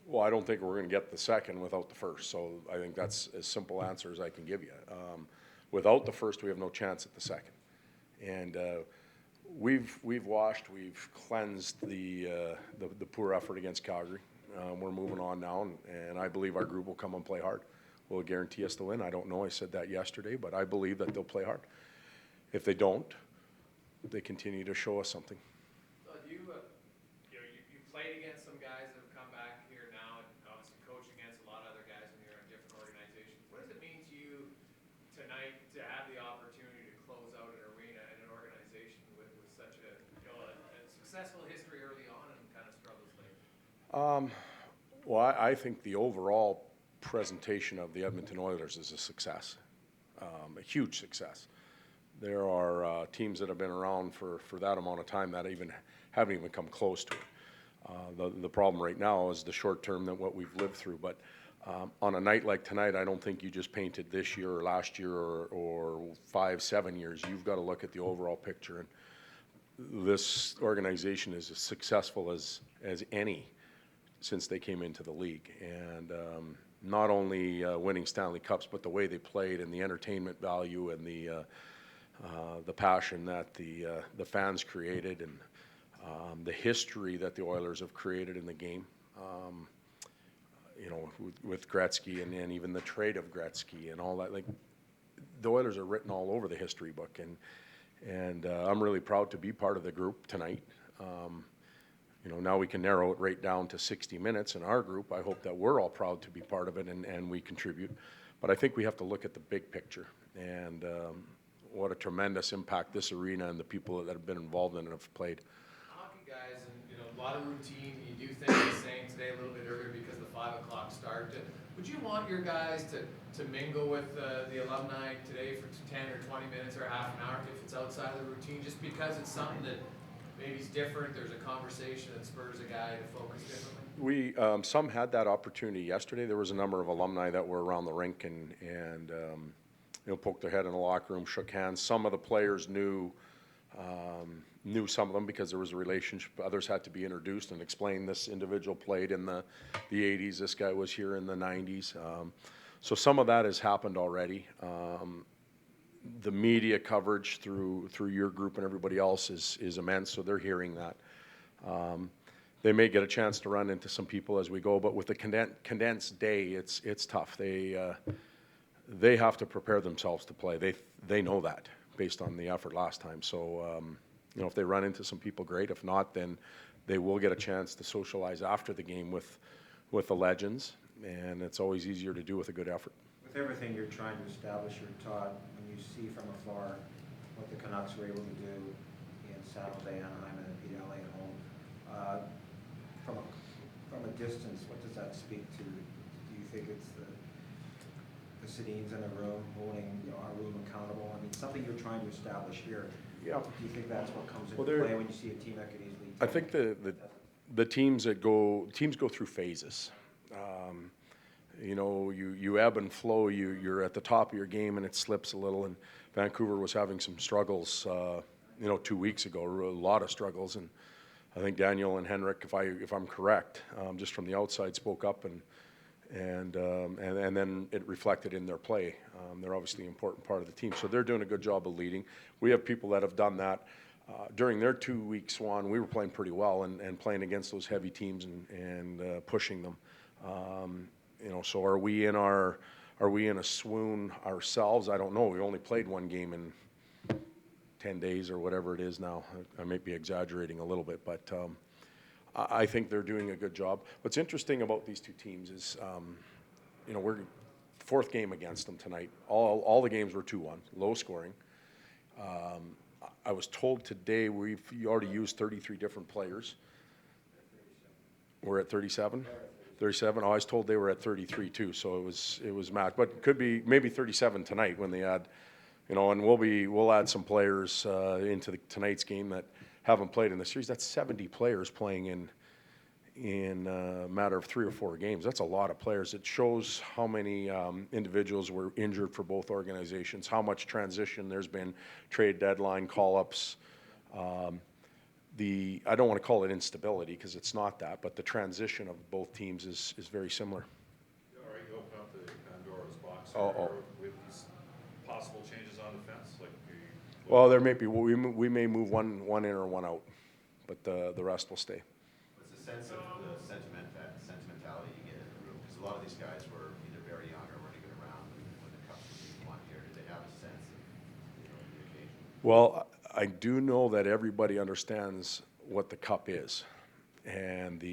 Well, I don't think we're going to get the second without the first. So I think that's as simple answer as I can give you. Without the first, we have no chance at the second. And we've washed, we've cleansed the poor effort against Calgary. We're moving on now, and I believe our group will come and play hard. Will it guarantee us the win? I don't know. I said that yesterday, but I believe that they'll play hard. If they don't, they continue to show us something. You played against some guys that have come back here now, and obviously coached against a lot of other guys when you're in different organizations. What does it mean to you tonight to have the opportunity to close out an arena and an organization with such a successful history early on and kind of struggles later? Well, I think the overall presentation of the Edmonton Oilers is a success, a huge success. There are teams that have been around for that amount of time that haven't even come close to it. The problem right now is the short term that what we've lived through. But on a night like tonight, I don't think you just painted this year or last year or 5-7 years. You've got to look at the overall picture. And this organization is as successful as any since they came into the league. And not only winning Stanley Cups, but the way they played and the entertainment value and the passion that the fans created and the history that the Oilers have created in the game. With Gretzky and even the trade of Gretzky and all that. Like, the Oilers are written all over the history book, and I'm really proud to be part of the group tonight. Now we can narrow it right down to 60 minutes in our group. I hope that we're all proud to be part of it and we contribute. But I think we have to look at the big picture and what a tremendous impact this arena and the people that have been involved in it have played. Hockey guys, and a lot of routine. You do things the same today a little bit earlier because of the 5 o'clock start. Would you want your guys to mingle with the alumni today for 10 or 20 minutes or half an hour if it's outside of the routine, just because it's something that maybe is different? There's a conversation that spurs a guy to focus differently. We some had that opportunity yesterday. There was a number of alumni that were around the rink and poked their head in the locker room, shook hands. Some of the players knew some of them because there was a relationship. Others had to be introduced and explain this individual played in the 80s. This guy was here in the 90s. So some of that has happened already. The media coverage through your group and everybody else is immense, so they're hearing that. They may get a chance to run into some people as we go, but with the condensed day, it's tough. They have to prepare themselves to play. They know that based on the effort last time. So if they run into some people, great. If not, then they will get a chance to socialize after the game with the legends, and it's always easier to do with a good effort. With everything you're trying to establish here, Todd, when you see from afar what the Canucks were able to do in San Jose, Anaheim, and beat LA at home, from a distance, what does that speak to? Do you think it's the Sedins in a room holding our room accountable? I mean, something you're trying to establish here. Yeah. Do you think that's what comes into play when you see a team that could easily? I think the teams go through phases. You ebb and flow. You're at the top of your game and it slips a little. And Vancouver was having some struggles, 2 weeks ago, a lot of struggles. And I think Daniel and Henrik, if I'm correct, just from the outside, spoke up and then it reflected in their play. They're obviously an important part of the team, so they're doing a good job of leading. We have people that have done that. During their 2-week swan, we were playing pretty well and playing against those heavy teams and pushing them. So are we in a swoon ourselves? I don't know. We only played one game in 10 days or whatever it is now. I might be exaggerating a little bit, but I think they're doing a good job. What's interesting about these two teams is, we're fourth game against them tonight. All the games were 2-1, low scoring. I was told today we've already used 33 different players. We're at 37? 37. Oh, I was told they were at 33 too, so it was matched. But it could be maybe 37 tonight when they add, and we'll add some players into tonight's game that haven't played in the series. That's 70 players playing in a matter of 3 or 4 games. That's a lot of players. It shows how many individuals were injured for both organizations, how much transition there's been, trade deadline, call-ups. I don't want to call it instability because it's not that, but the transition of both teams is very similar. Yeah, all right, you open up the Pandora's box Oh, here oh. with these possible changes on the fence, like Well, there may be, we may move one in or one out, but the rest will stay. What's the sense of the sentimentality you get in the room? Because a lot of these guys were either very young or weren't even around when the Cups were being won here. Did they have a sense of, the occasion? Well, I do know that everybody understands what the cup is, and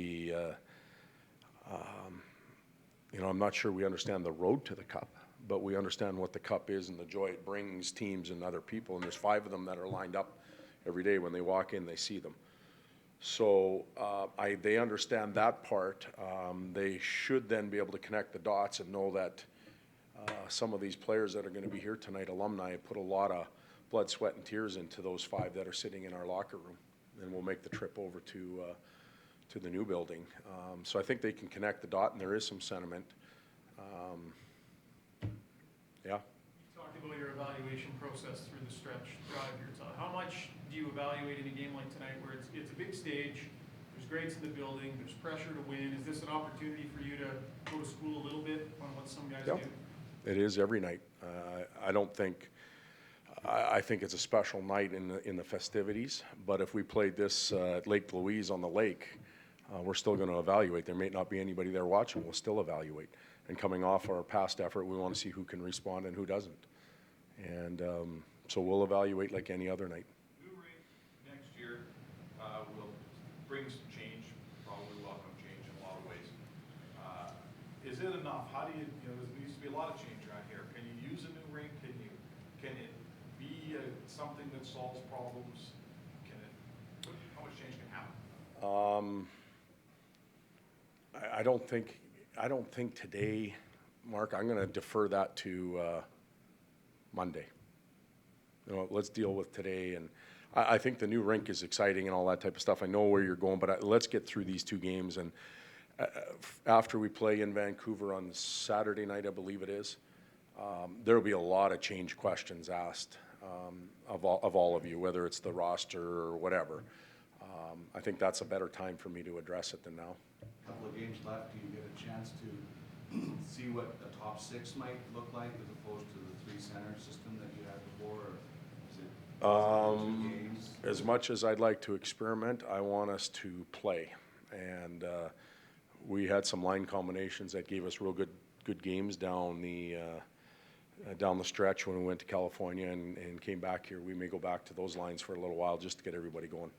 I'm not sure we understand the road to the cup, but we understand what the cup is and the joy it brings teams and other people. And there's 5 of them that are lined up every day. When they walk in, they see them. So they understand that part. They should then be able to connect the dots and know that some of these players that are going to be here tonight, alumni, put a lot of blood, sweat, and tears into those 5 that are sitting in our locker room. And we'll make the trip over to the new building. So I think they can connect the dot, and there is some sentiment. Yeah. You talked about your evaluation process through the stretch drive here, Todd. How much do you evaluate in a game like tonight where it's a big stage, there's grades in the building, there's pressure to win? Is this an opportunity for you to go to school a little bit on what some guys Yep. do? It is every night. I think it's a special night in the festivities, but if we played this at Lake Louise on the lake, we're still going to evaluate. There may not be anybody there watching. We'll still evaluate. And coming off our past effort, we want to see who can respond and who doesn't. And so we'll evaluate like any other night. New rink next year will bring some change, probably welcome change in a lot of ways. Is it enough? How do you, there needs to be a lot of change around here. Can you use a new rink? Can it be something that solves problems? How much change can happen? I don't think today, Mark, I'm going to defer that to Monday. Let's deal with today. And I think the new rink is exciting and all that type of stuff. I know where you're going, but let's get through these 2 games. And after we play in Vancouver on Saturday night, I believe it is, there'll be a lot of change questions asked of all of you, whether it's the roster or whatever. I think that's a better time for me to address it than now. Couple of games left, do you get a chance to see what a top 6 might look like as opposed to the 3-center system that you had before, or is it 2 games? As much as I'd like to experiment, I want us to play. And we had some line combinations that gave us real good games down the stretch when we went to California and came back here. We may go back to those lines for a little while just to get everybody going.